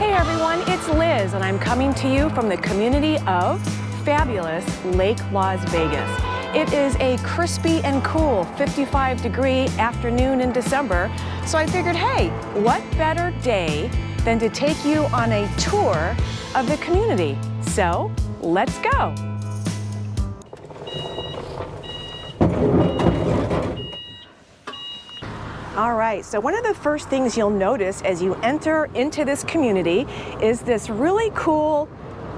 Hey everyone, it's Liz and I'm coming to you from the community of fabulous Lake Las Vegas. It is a crispy and cool 55-degree afternoon in December, so I figured, hey, what better day than to take you on a tour of the community? So, let's go. All right, so one of the first things you'll notice as you enter into this community is this really cool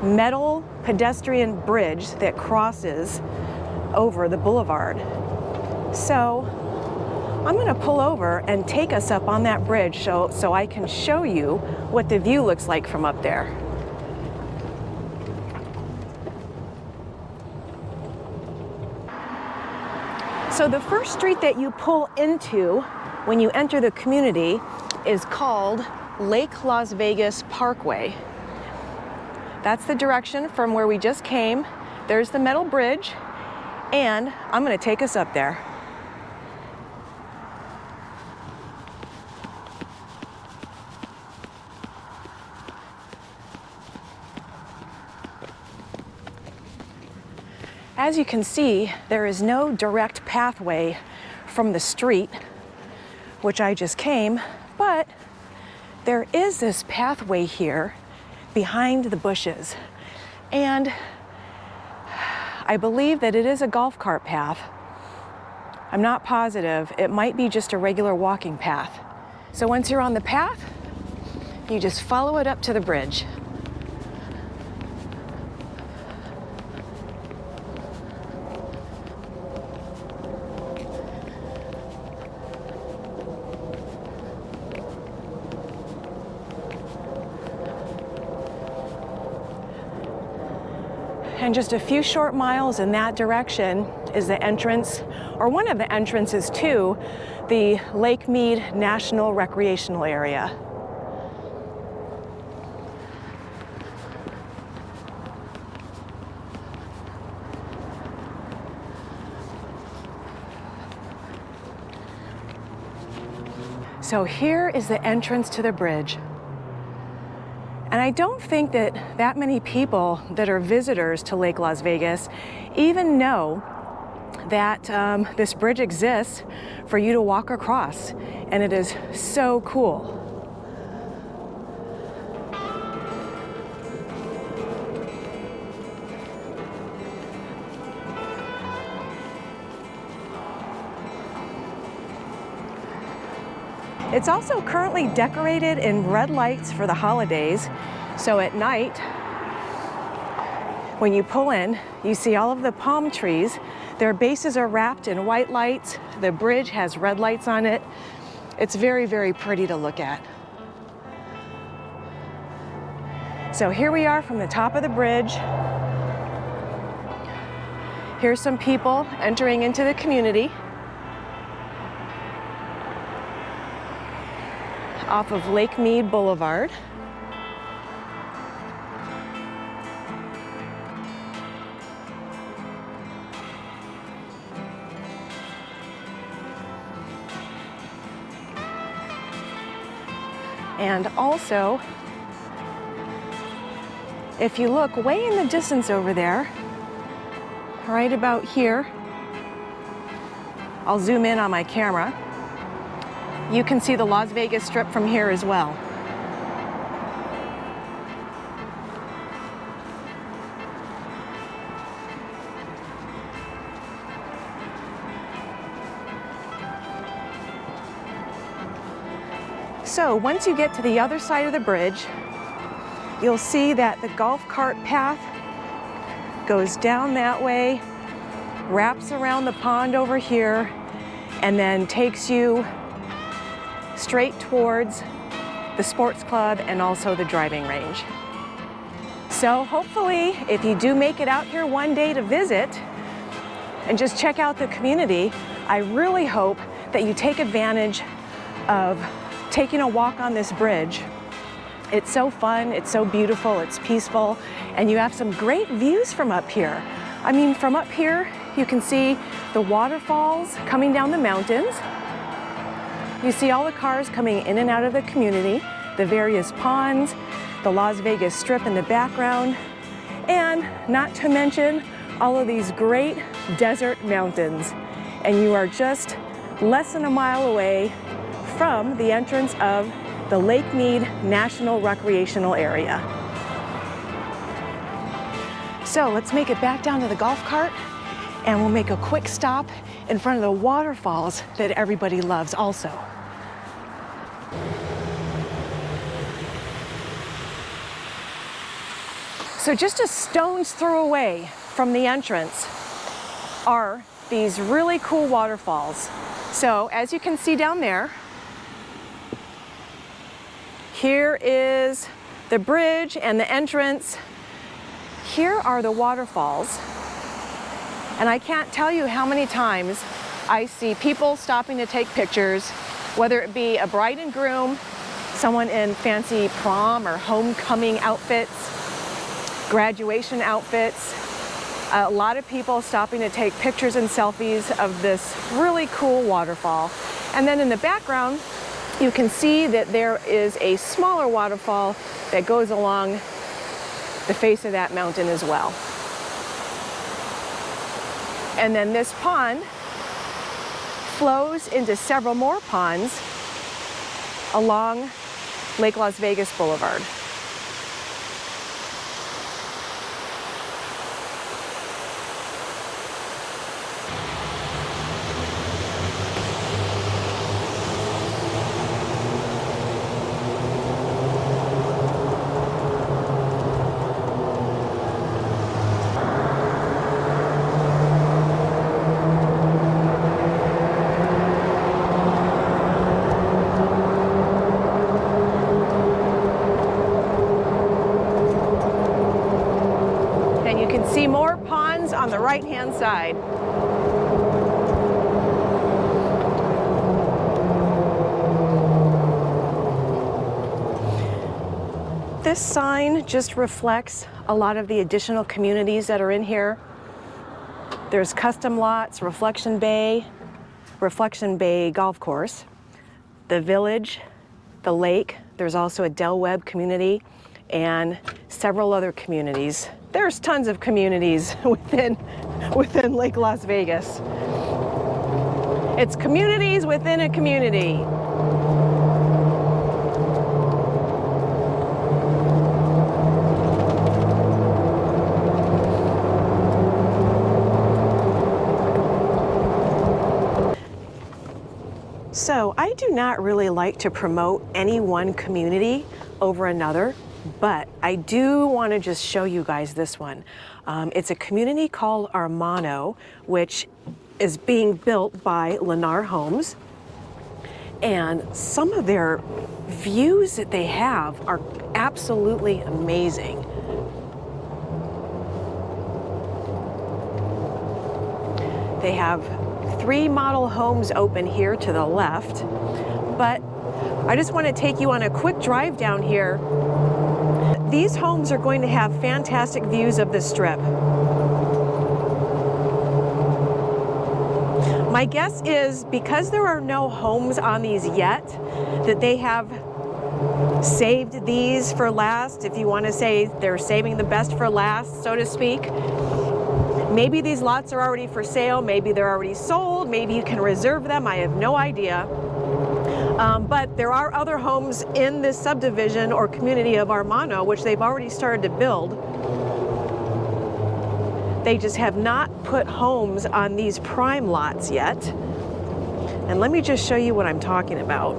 metal pedestrian bridge that crosses over the boulevard. So I'm gonna pull over and take us up on that bridge so I can show you what the view looks like from up there. So the first street that you pull into when you enter the community is called Lake Las Vegas Parkway. That's the direction from where we just came. There's the metal bridge, and I'm going to take us up there. As you can see, there is no direct pathway from the street, which I just came, but there is this pathway here behind the bushes. And I believe that it is a golf cart path. I'm not positive. It might be just a regular walking path. So once you're on the path, you just follow it up to the bridge. And just a few short miles in that direction is the entrance, or one of the entrances to the Lake Mead National Recreational Area. So here is the entrance to the bridge. And I don't think that many people that are visitors to Lake Las Vegas even know that this bridge exists for you to walk across. And it is so cool. It's also currently decorated in red lights for the holidays. So at night, when you pull in, you see all of the palm trees. Their bases are wrapped in white lights. The bridge has red lights on it. It's very, very pretty to look at. So here we are from the top of the bridge. Here's some people entering into the community off of Lake Mead Boulevard. And also, if you look way in the distance over there, right about here, I'll zoom in on my camera. You can see the Las Vegas Strip from here as well. So once you get to the other side of the bridge, you'll see that the golf cart path goes down that way, wraps around the pond over here, and then takes you straight towards the sports club and also the driving range. So hopefully, if you do make it out here one day to visit and just check out the community, I really hope that you take advantage of taking a walk on this bridge. It's so fun, it's so beautiful, it's peaceful, and you have some great views from up here. I mean, from up here, you can see the waterfalls coming down the mountains. You see all the cars coming in and out of the community. the various ponds, the Las Vegas Strip in the background, and not to mention all of these great desert mountains. And you are just less than a mile away from the entrance of the Lake Mead National Recreational Area. So let's make it back down to the golf cart, and we'll make a quick stop in front of the waterfalls that everybody loves also. So just a stone's throw away from the entrance are these really cool waterfalls. So as you can see down there, here is the bridge and the entrance. Here are the waterfalls. And I can't tell you how many times I see people stopping to take pictures, whether it be a bride and groom, someone in fancy prom or homecoming outfits, graduation outfits. A lot of people stopping to take pictures and selfies of this really cool waterfall. And then in the background, you can see that there is a smaller waterfall that goes along the face of that mountain as well. And then this pond flows into several more ponds along Lake Las Vegas Boulevard. See more ponds on the right-hand side. This sign just reflects a lot of the additional communities that are in here. There's custom lots, Reflection Bay Golf Course, the Village, the lake. There's also a Del Webb community and several other communities. There's tons of communities within Lake Las Vegas. It's communities within a community. So I do not really like to promote any one community over another, but I do want to just show you guys this one. It's a community called Armano, which is being built by Lennar Homes. And some of their views that they have are absolutely amazing. They have 3 model homes open here to the left, but I just want to take you on a quick drive down here. These homes are going to have fantastic views of the Strip. My guess is because there are no homes on these yet, that they have saved these for last, if you want to say they're saving the best for last, so to speak. Maybe these lots are already for sale, maybe they're already sold, maybe you can reserve them, I have no idea. But there are other homes in this subdivision or community of Armano, which they've already started to build. They just have not put homes on these prime lots yet. And let me just show you what I'm talking about.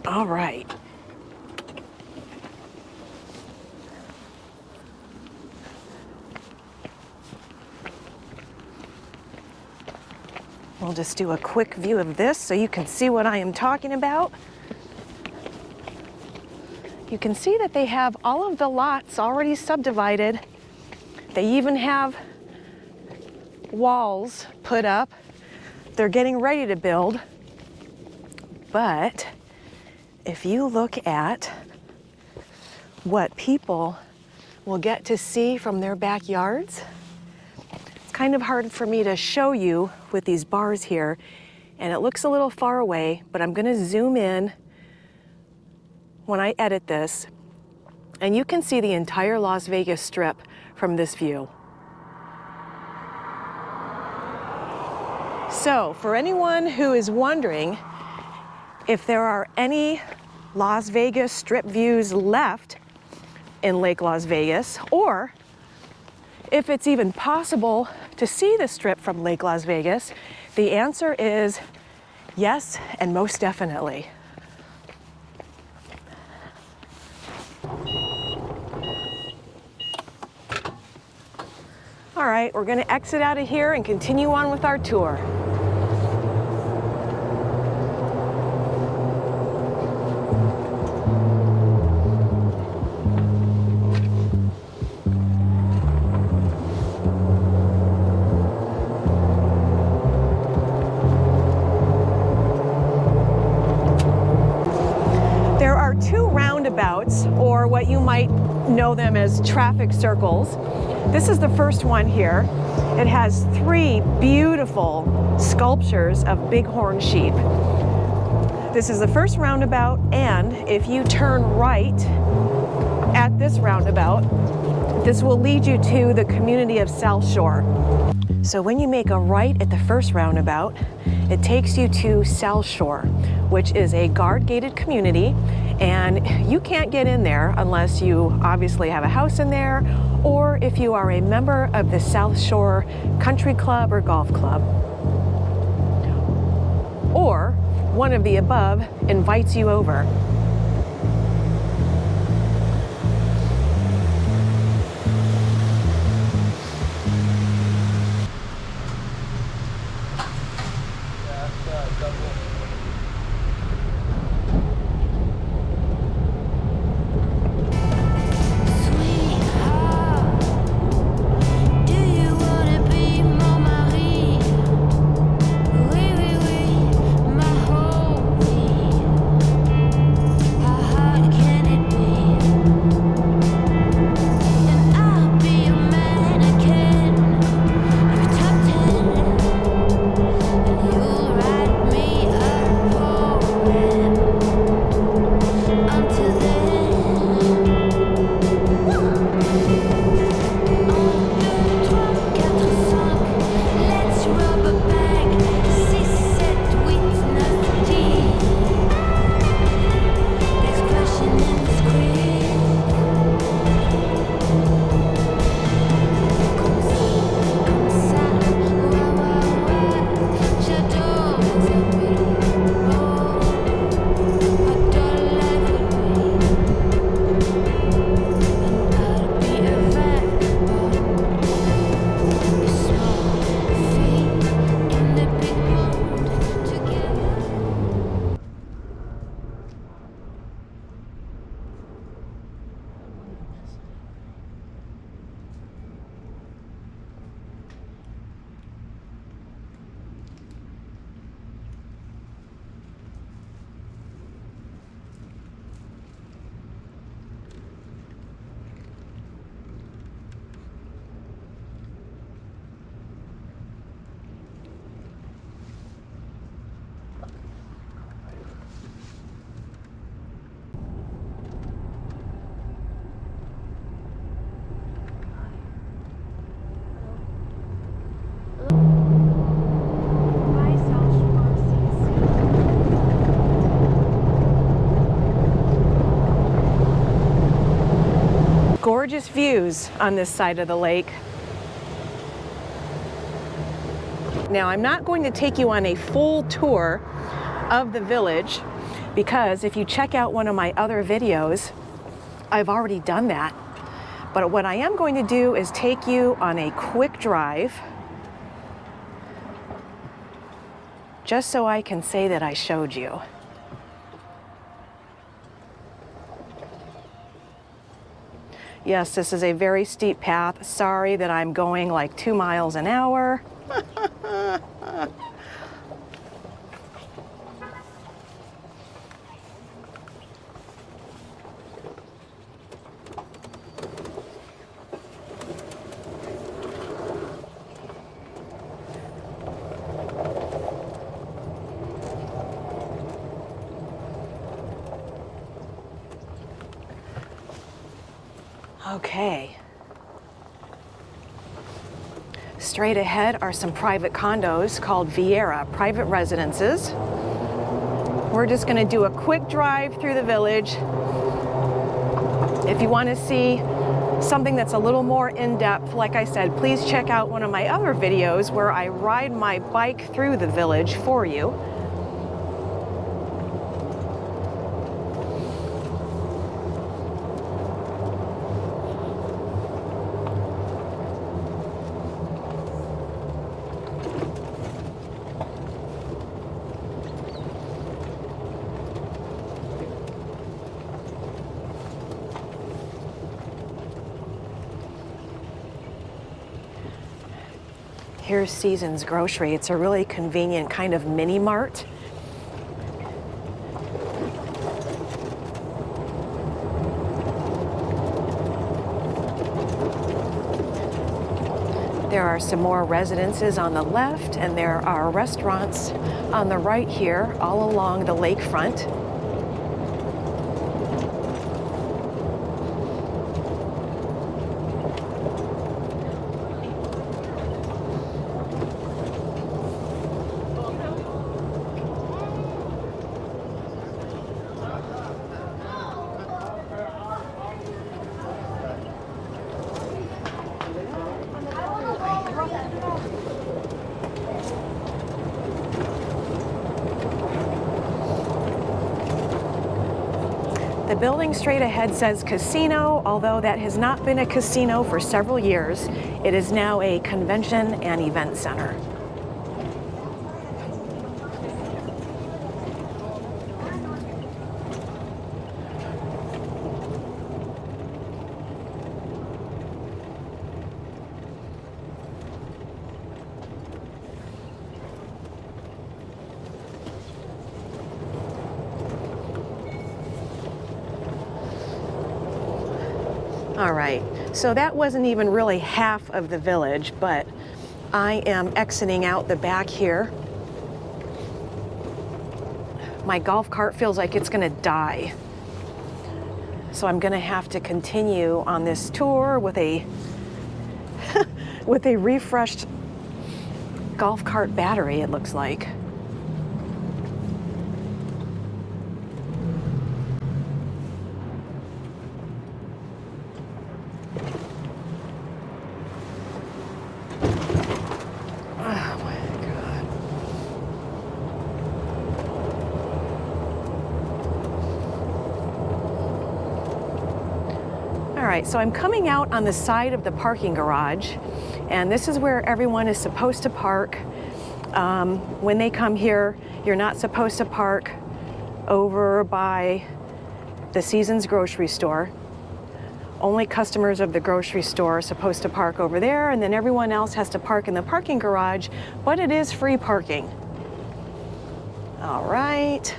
All right. We'll just do a quick view of this so you can see what I am talking about. You can see that they have all of the lots already subdivided. They even have walls put up. They're getting ready to build. But if you look at what people will get to see from their backyards. It's kind of hard for me to show you with these bars here, and it looks a little far away, but I'm gonna zoom in when I edit this, and you can see the entire Las Vegas Strip from this view. So, for anyone who is wondering if there are any Las Vegas Strip views left in Lake Las Vegas, or if it's even possible to see the Strip from Lake Las Vegas, the answer is yes, and most definitely. All right, we're gonna exit out of here and continue on with our tour. There are two roundabouts, or what you might know them as traffic circles. This is the first one here. It has 3 beautiful sculptures of bighorn sheep. This is the first roundabout, and if you turn right at this roundabout, this will lead you to the community of South Shore. So when you make a right at the first roundabout, it takes you to South Shore, which is a guard-gated community, and you can't get in there unless you obviously have a house in there, or if you are a member of the South Shore Country Club or Golf Club. Or one of the above invites you over. Gorgeous views on this side of the lake. Now, I'm not going to take you on a full tour of the village because if you check out one of my other videos, I've already done that. But what I am going to do is take you on a quick drive just so I can say that I showed you. Yes, this is a very steep path. Sorry that I'm going like 2 miles an hour. Okay. Straight ahead are some private condos called Viera, private residences. We're just going to do a quick drive through the village. If you want to see something that's a little more in-depth, like I said, please check out one of my other videos where I ride my bike through the village for you. Here's Seasons Grocery. It's a really convenient kind of mini mart. There are some more residences on the left, and there are restaurants on the right here, all along the lakefront. The building straight ahead says casino, although that has not been a casino for several years. It is now a convention and event center. All right, so that wasn't even really half of the village, but I am exiting out the back here. My golf cart feels like it's gonna die. So I'm gonna have to continue on this tour with a with a refreshed golf cart battery, it looks like. All right, so I'm coming out on the side of the parking garage, and this is where everyone is supposed to park. When they come here, you're not supposed to park over by the Seasons grocery store. Only customers of the grocery store are supposed to park over there, and then everyone else has to park in the parking garage, but it is free parking. All right.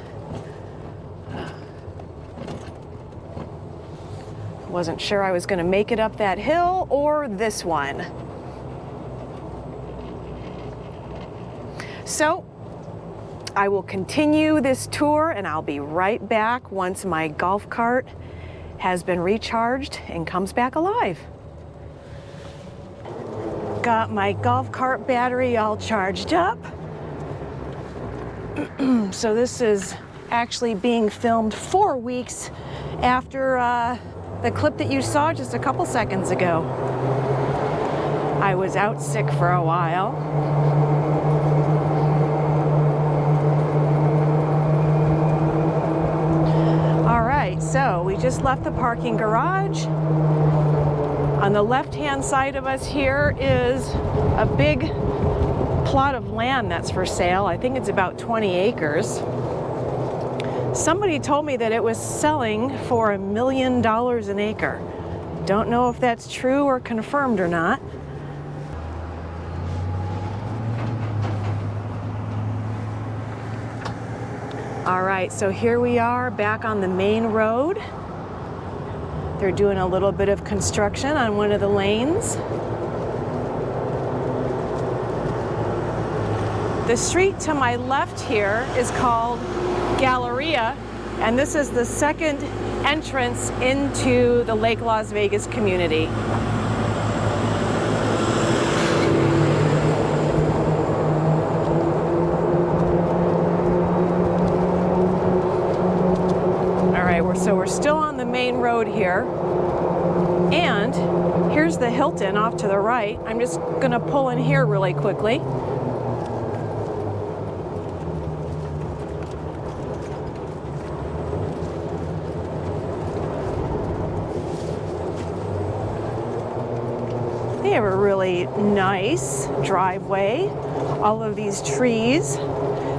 Wasn't sure I was going to make it up that hill or this one. So I will continue this tour, and I'll be right back once my golf cart has been recharged and comes back alive. Got my golf cart battery all charged up. So this is actually being filmed 4 weeks after the clip that you saw just a couple seconds ago. I was out sick for a while. All right, so we just left the parking garage. On the left-hand side of us here is a big plot of land that's for sale. I think it's about 20 acres. Somebody told me that it was selling for $1 million an acre. Don't know if that's true or confirmed or not. All right, so here we are back on the main road. They're doing a little bit of construction on one of the lanes. The street to my left here is called Galleria, and this is the second entrance into the Lake Las Vegas community. So we're still on the main road here, and here's the Hilton off to the right. I'm just gonna pull in here really quickly. They have a really nice driveway, all of these trees.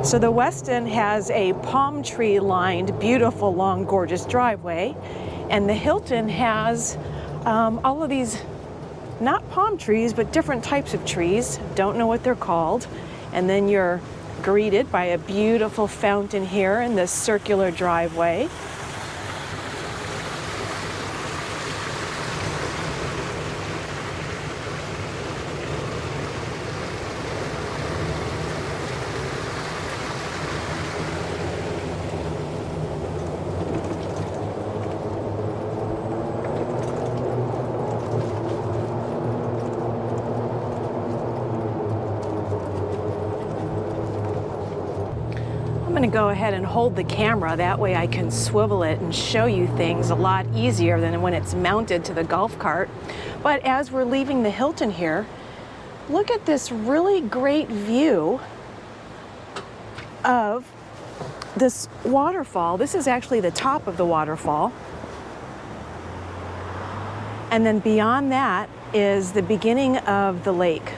So the Westin has a palm tree lined, beautiful, long, gorgeous driveway. And the Hilton has all of these, not palm trees, but different types of trees. Don't know what they're called. And then you're greeted by a beautiful fountain here in this circular driveway. I'm going to go ahead and hold the camera, that way I can swivel it and show you things a lot easier than when it's mounted to the golf cart. But as we're leaving the Hilton here, look at this really great view of this waterfall. This is actually the top of the waterfall. And then beyond that is the beginning of the lake.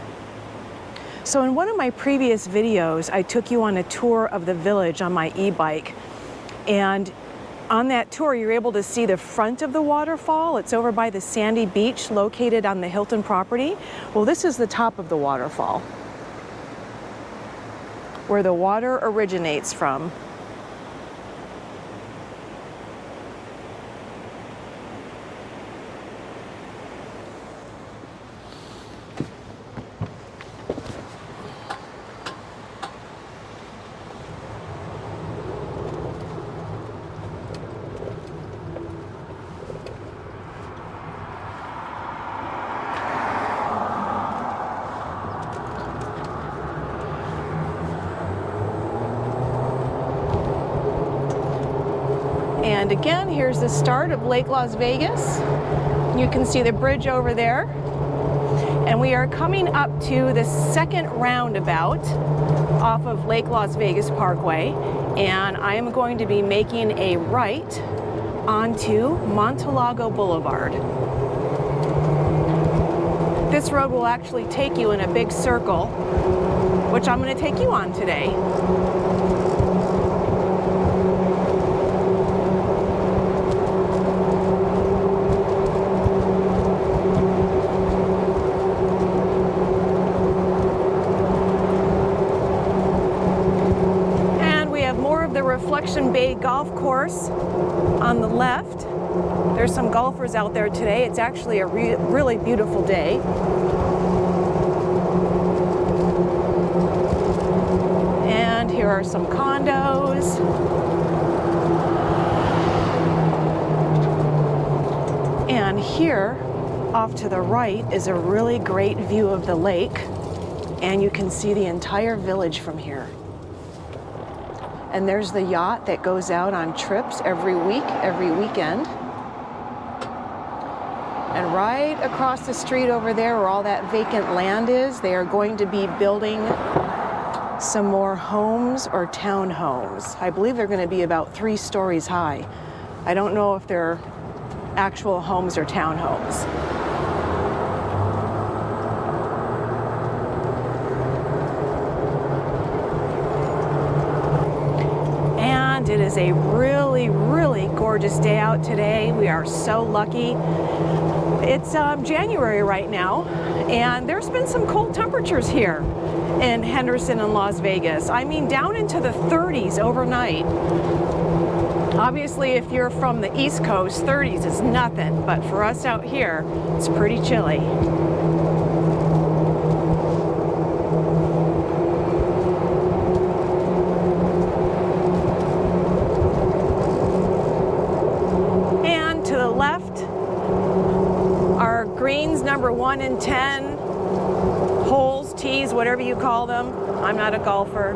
So in one of my previous videos, I took you on a tour of the village on my e-bike. And on that tour, you're able to see the front of the waterfall. It's over by the sandy beach located on the Hilton property. Well, this is the top of the waterfall, where the water originates from. And again, here's the start of Lake Las Vegas. You can see the bridge over there. And we are coming up to the second roundabout off of Lake Las Vegas Parkway. And I am going to be making a right onto Montelago Boulevard. This road will actually take you in a big circle, which I'm going to take you on today. Reflection Bay Golf Course on the left. There's some golfers out there today. It's actually a really beautiful day. And here are some condos. And here, off to the right, is a really great view of the lake. And you can see the entire village from here. And there's the yacht that goes out on trips every week, every weekend. And right across the street over there where all that vacant land is, they are going to be building some more homes or townhomes. I believe they're going to be about 3 stories high. I don't know if they're actual homes or townhomes. It is a really, really gorgeous day out today. We are so lucky. It's January right now, and there's been some cold temperatures here in Henderson and Las Vegas. I mean, down into the 30s overnight. Obviously, if you're from the East Coast, 30s is nothing, but for us out here, it's pretty chilly. greens number 1 and 10, holes, tees, whatever you call them. I'm not a golfer.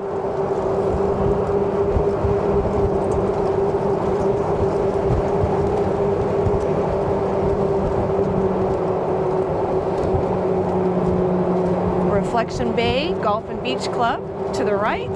Reflection Bay Golf and Beach Club to the right.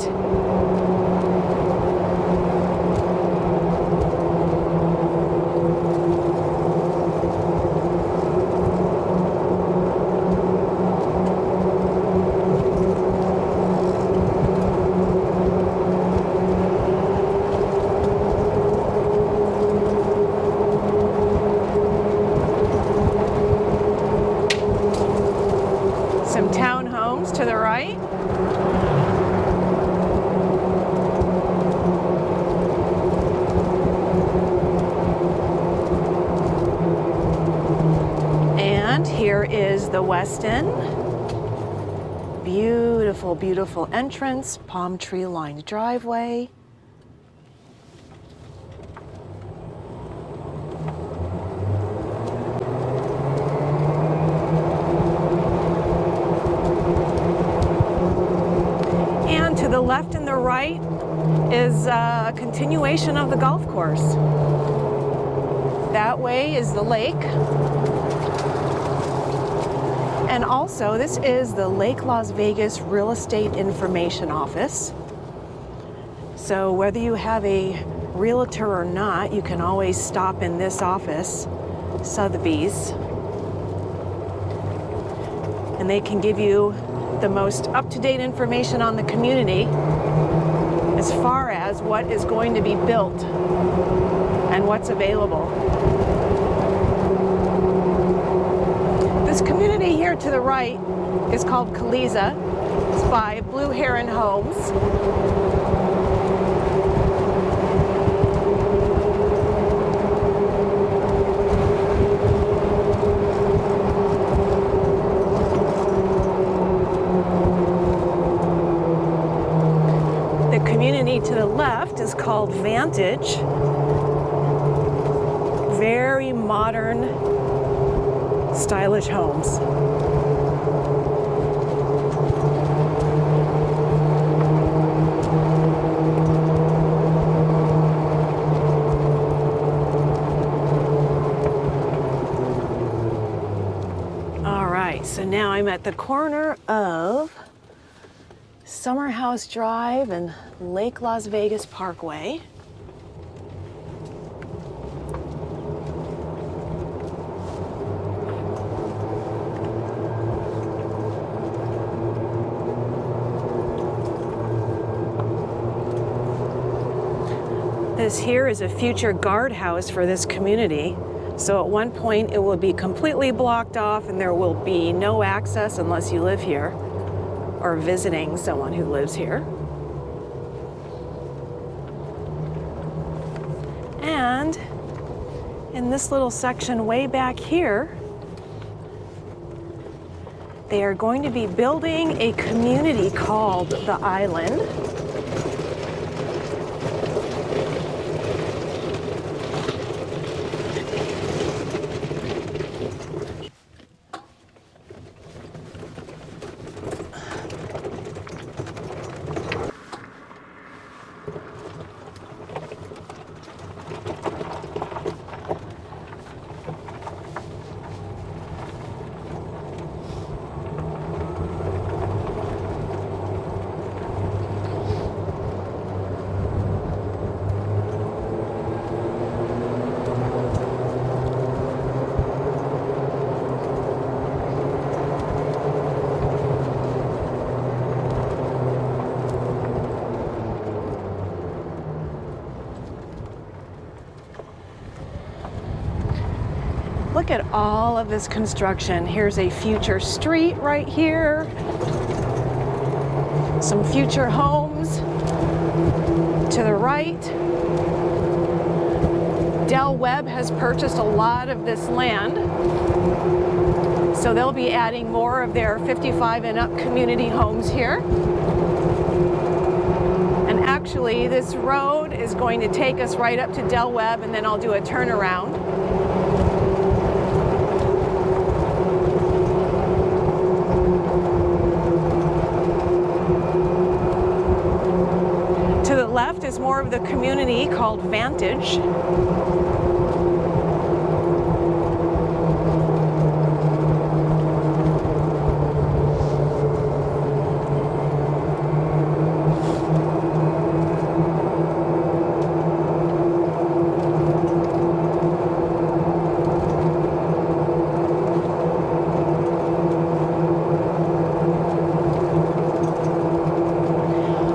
Some townhomes to the right. And here is the Westin. Beautiful, beautiful entrance, palm tree lined driveway. And to the left and the right is a continuation of the golf course. That way is the lake. And also, this is the Lake Las Vegas Real Estate Information Office. So whether you have a realtor or not, you can always stop in this office, Sotheby's, and they can give you the most up-to-date information on the community as far as what is going to be built and what's available. This community here to the right is called Kaliza. It's by Blue Heron Homes. The community to the left is called Vantage. Very modern, stylish homes. All right, so now I'm at the corner of Summer House Drive and Lake Las Vegas Parkway. This here is a future guardhouse for this community. So at one point it will be completely blocked off and there will be no access unless you live here or visiting someone who lives here. And in this little section way back here, they are going to be building a community called The Island. Look at all of this construction. Here's a future street right here. Some future homes to the right. Del Webb has purchased a lot of this land. So they'll be adding more of their 55 and up community homes here. And actually, this road is going to take us right up to Del Webb, and then I'll do a turnaround. is more of the community called Vantage.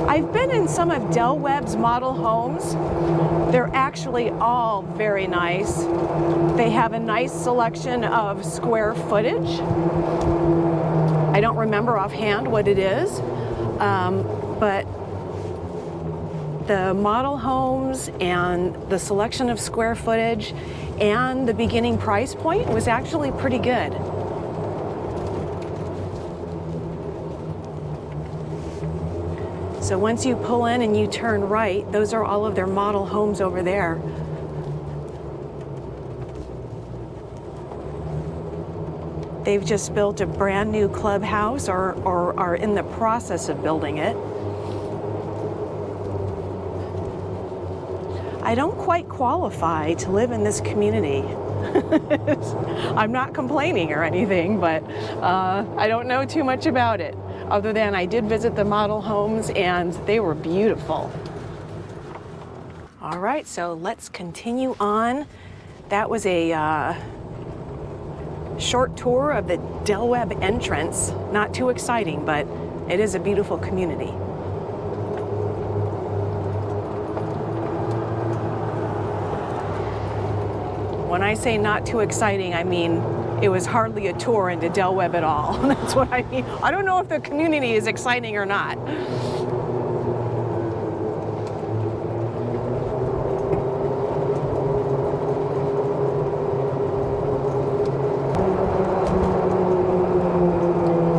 I've been in some of Del Webb's model homes. They're actually all very nice. They have a nice selection of square footage. I don't remember offhand what it is, but the model homes and the selection of square footage and the beginning price point was actually pretty good. So once you pull in and you turn right, those are all of their model homes over there. They've just built a brand new clubhouse or are in the process of building it. I don't quite qualify to live in this community. I'm not complaining or anything, but I don't know too much about it, other than I did visit the model homes and they were beautiful. All right, so let's continue on. That was a short tour of the Del Webb entrance. Not too exciting, but it is a beautiful community. When I say not too exciting, I mean it was hardly a tour into Del Webb at all. That's what I mean. I don't know if the community is exciting or not.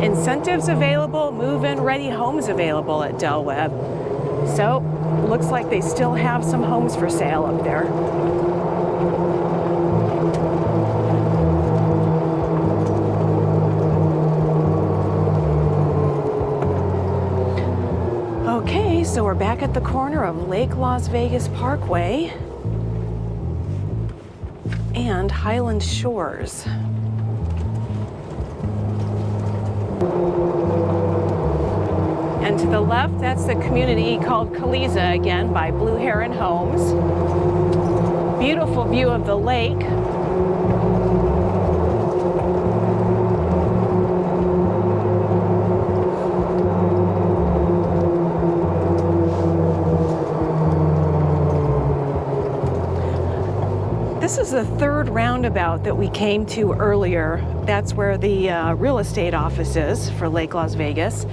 Incentives available, move-in ready homes available at Del Webb. So, looks like they still have some homes for sale up there. Okay, so we're back at the corner of Lake Las Vegas Parkway and Highland Shores. And to the left, that's the community called Kaliza, again, by Blue Heron Homes. Beautiful view of the lake. This is the third roundabout that we came to earlier. That's where the real estate office is for Lake Las Vegas.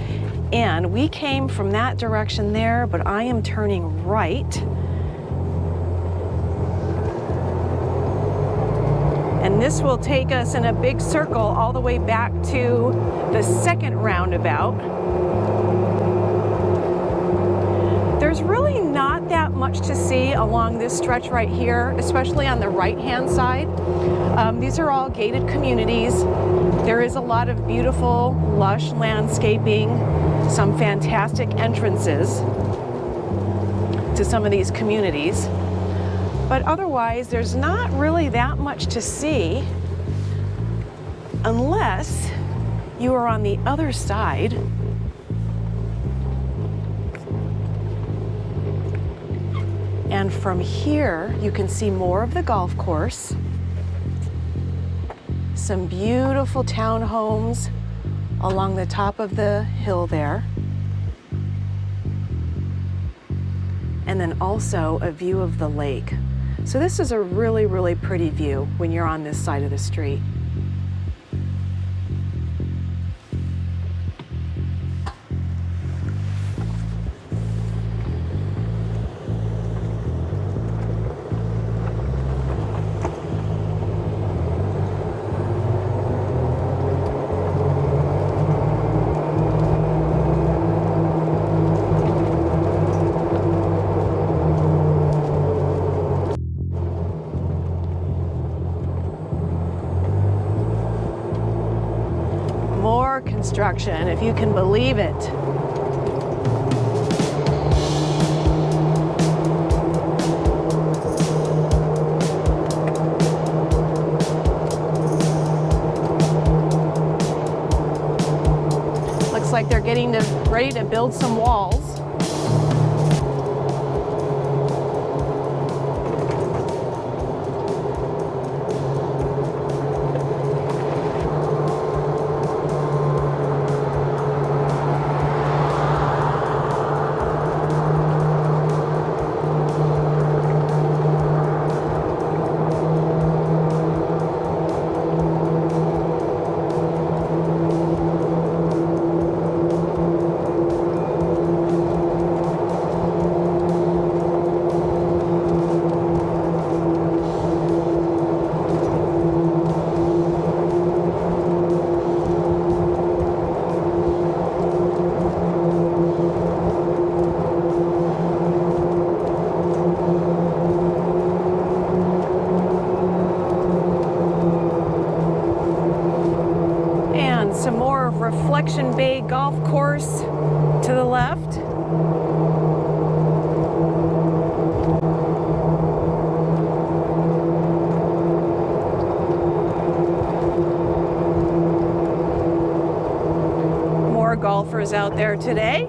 And we came from that direction there, but I am turning right. And this will take us in a big circle all the way back to the second roundabout. There's really not that much to see along this stretch right here, especially on the right-hand side. These are all gated communities. There is a lot of beautiful, lush landscaping, some fantastic entrances to some of these communities. But otherwise, there's not really that much to see unless you are on the other side. And from here, you can see more of the golf course. Some beautiful townhomes along the top of the hill there. And then also a view of the lake. So this is a really, really pretty view when you're on this side of the street. Construction, if you can believe it. Looks like they're ready to build some walls. Some more Reflection Bay Golf Course to the left. More golfers out there today.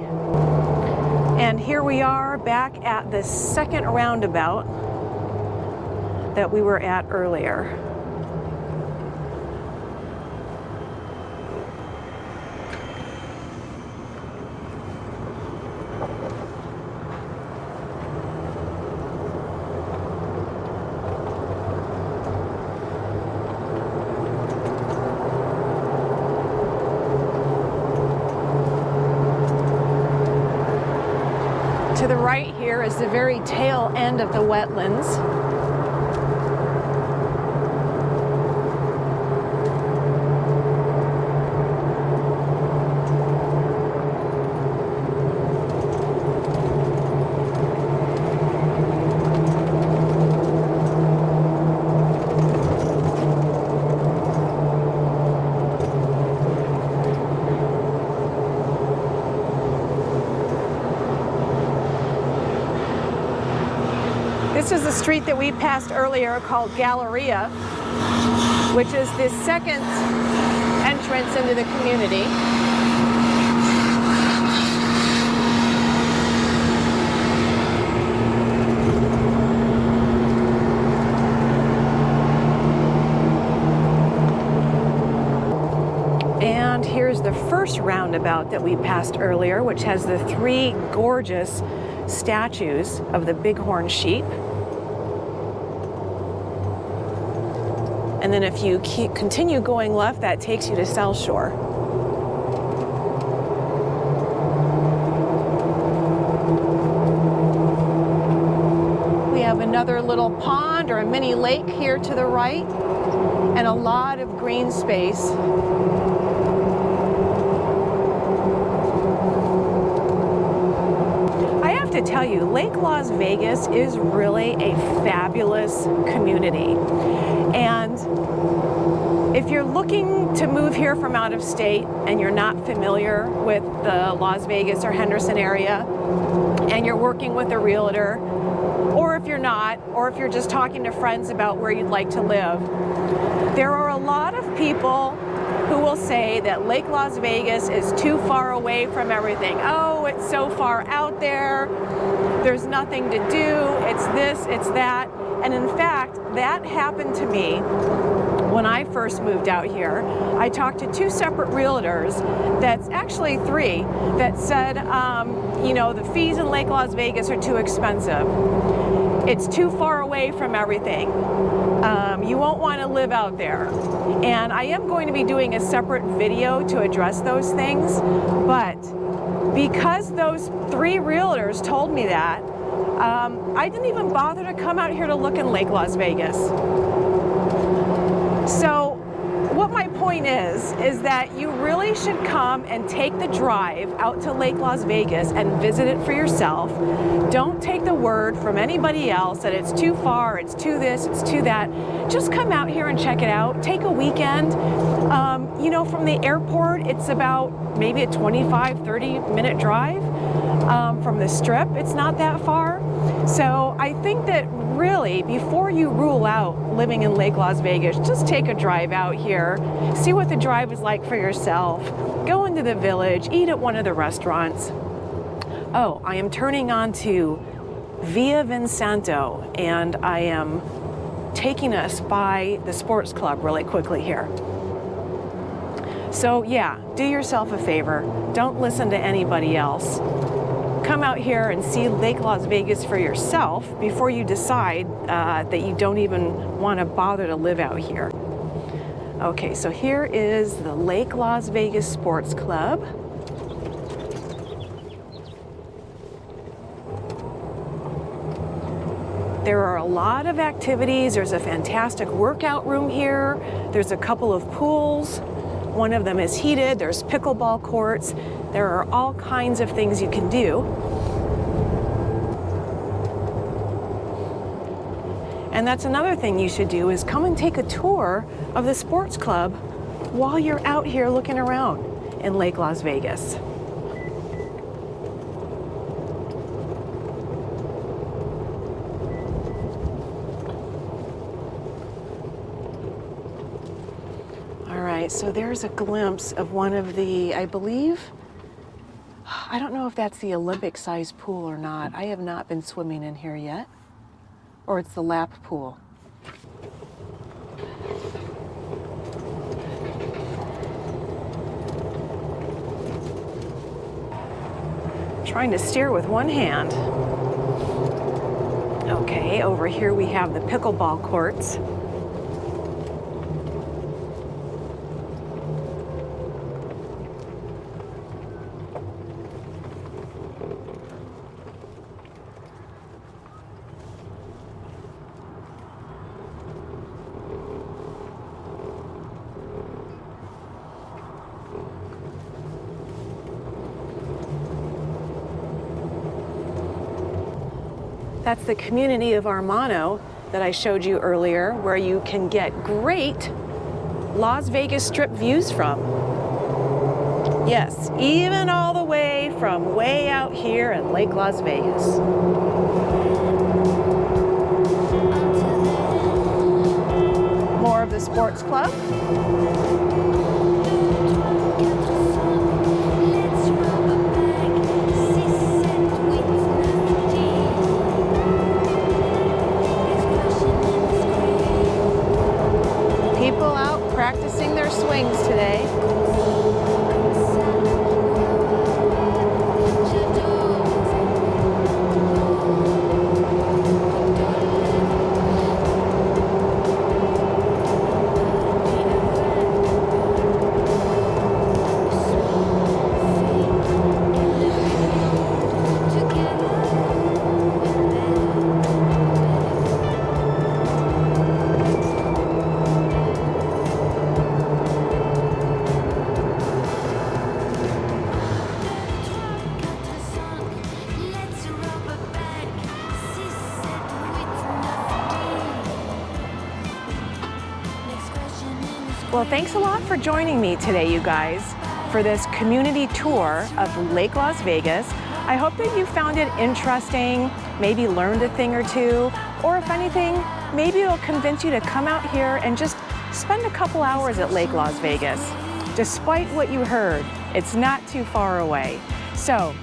And here we are back at the second roundabout that we were at earlier. To the right here is the very tail end of the wetlands. This is the street that we passed earlier called Galleria, which is the second entrance into the community. And here's the first roundabout that we passed earlier, which has the three gorgeous statues of the bighorn sheep. And then if you continue going left, that takes you to South Shore. We have another little pond or a mini lake here to the right, and a lot of green space. I have to tell you, Lake Las Vegas is really a fabulous community. And if you're looking to move here from out of state and you're not familiar with the Las Vegas or Henderson area, and you're working with a realtor, or if you're not, or if you're just talking to friends about where you'd like to live, there are a lot of people who will say that Lake Las Vegas is too far away from everything. Oh, it's so far out there, there's nothing to do, it's this, it's that. And in fact, that happened to me when I first moved out here. I talked to two separate realtors, that's actually three, that said, you know, the fees in Lake Las Vegas are too expensive. It's too far away from everything. You won't want to live out there. And I am going to be doing a separate video to address those things, but because those three realtors told me that, I didn't even bother to come out here to look in Lake Las Vegas. So what my point is that you really should come and take the drive out to Lake Las Vegas and visit it for yourself. Don't take the word from anybody else that it's too far, it's too this, it's too that. Just come out here and check it out. Take a weekend. You know, from the airport, it's about maybe a 25, 30-minute drive. from the Strip. It's not that far. So I think that really, before you rule out living in Lake Las Vegas, just take a drive out here, see what the drive is like for yourself, go into the Village, eat at one of the restaurants. Oh, I am turning on to Via Vincento, and I am taking us by the sports club really quickly here. So yeah, do yourself a favor. Don't listen to anybody else. Come out here and see Lake Las Vegas for yourself before you decide that you don't even want to bother to live out here. Okay, so here is the Lake Las Vegas Sports Club. There are a lot of activities. There's a fantastic workout room here. There's a couple of pools. One of them is heated. There's pickleball courts. There are all kinds of things you can do. And that's another thing you should do, is come and take a tour of the sports club while you're out here looking around in Lake Las Vegas. So there's a glimpse of one of the, I believe, I don't know if that's the Olympic-sized pool or not. I have not been swimming in here yet. Or it's the lap pool. Trying to steer with one hand. Okay, over here we have the pickleball courts. That's the community of Armano that I showed you earlier, where you can get great Las Vegas Strip views from. Yes, even all the way from way out here in Lake Las Vegas. More of the sports club. People out practicing their swings today. Well, thanks a lot for joining me today, you guys, for this community tour of Lake Las Vegas. I hope that you found it interesting, maybe learned a thing or two, or if anything, maybe it'll convince you to come out here and just spend a couple hours at Lake Las Vegas. Despite what you heard, it's not too far away. So,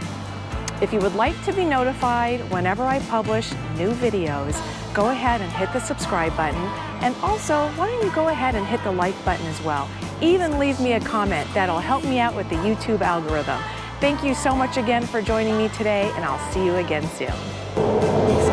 if you would like to be notified whenever I publish new videos, go ahead and hit the subscribe button. And also, why don't you go ahead and hit the like button as well. Even leave me a comment. That'll help me out with the YouTube algorithm. Thank you so much again for joining me today, and I'll see you again soon.